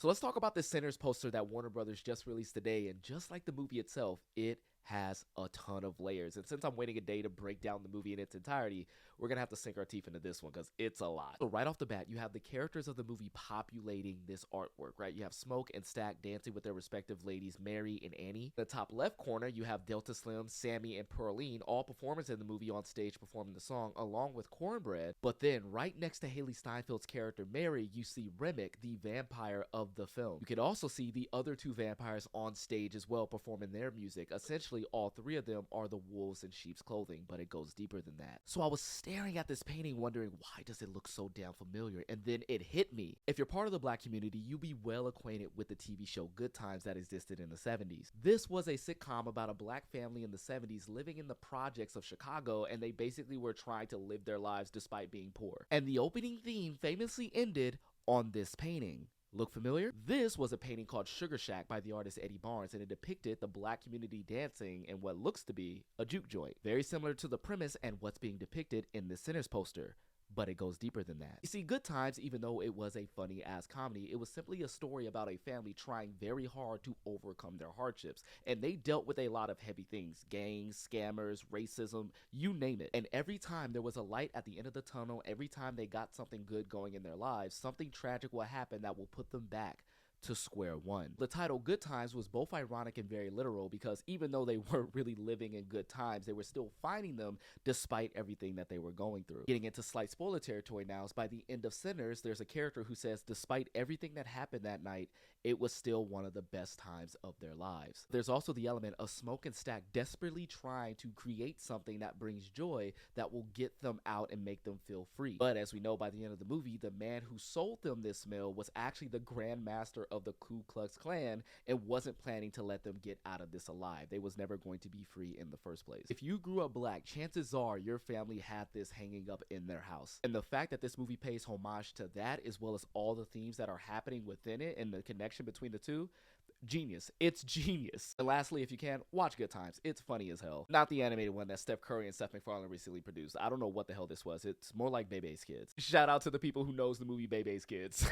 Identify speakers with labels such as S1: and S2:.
S1: So let's talk about the Sinners poster that Warner Brothers just released today. And just like the movie itself, it has a ton of layers. And since I'm waiting a day to break down the movie in its entirety, we're going to have to sink our teeth into this one because it's a lot. So right off the bat, you have the characters of the movie populating this artwork, right? You have Smoke and Stack dancing with their respective ladies, Mary and Annie. In the top left corner, you have Delta Slim, Sammy, and Pearline, all performers in the movie on stage performing the song along with Cornbread. But then right next to Haley Steinfeld's character, Mary, you see Remick, the vampire of the film. You can also see the other two vampires on stage as well performing their music. Essentially, all three of them are the wolves in sheep's clothing, but it goes deeper than that. So I was staring at this painting wondering, why does it look so damn familiar? And then it hit me. If you're part of the Black community, you'll be well acquainted with the TV show Good Times that existed in the 70s. This was a sitcom about a Black family in the 70s living in the projects of Chicago, and they basically were trying to live their lives despite being poor. And the opening theme famously ended on this painting. Look familiar? This was a painting called Sugar Shack by the artist Eddie Barnes, and it depicted the Black community dancing in what looks to be a juke joint. Very similar to the premise and what's being depicted in the Sinners poster. But it goes deeper than that. You see, Good Times, even though it was a funny ass comedy, it was simply a story about a family trying very hard to overcome their hardships. And they dealt with a lot of heavy things: gangs, scammers, racism, you name it. And every time there was a light at the end of the tunnel, every time they got something good going in their lives, something tragic will happen that will put them back to square one. The title Good Times was both ironic and very literal because even though they weren't really living in good times, they were still finding them despite everything that they were going through. Getting into slight spoiler territory now, is by the end of Sinners, there's a character who says despite everything that happened that night, it was still one of the best times of their lives. There's also the element of Smoke and Stack desperately trying to create something that brings joy that will get them out and make them feel free. But as we know by the end of the movie, the man who sold them this mill was actually the Grand Master of the Ku Klux Klan and wasn't planning to let them get out of this alive. They was never going to be free in the first place. If you grew up Black, chances are your family had this hanging up in their house. And the fact that this movie pays homage to that, as well as all the themes that are happening within it and the connection between the two, genius. It's genius. And lastly, if you can, watch Good Times. It's funny as hell. Not the animated one that Steph Curry and Seth MacFarlane recently produced. I don't know what the hell this was. It's more like Bebe's Kids. Shout out to the people who knows the movie Bebe's Kids.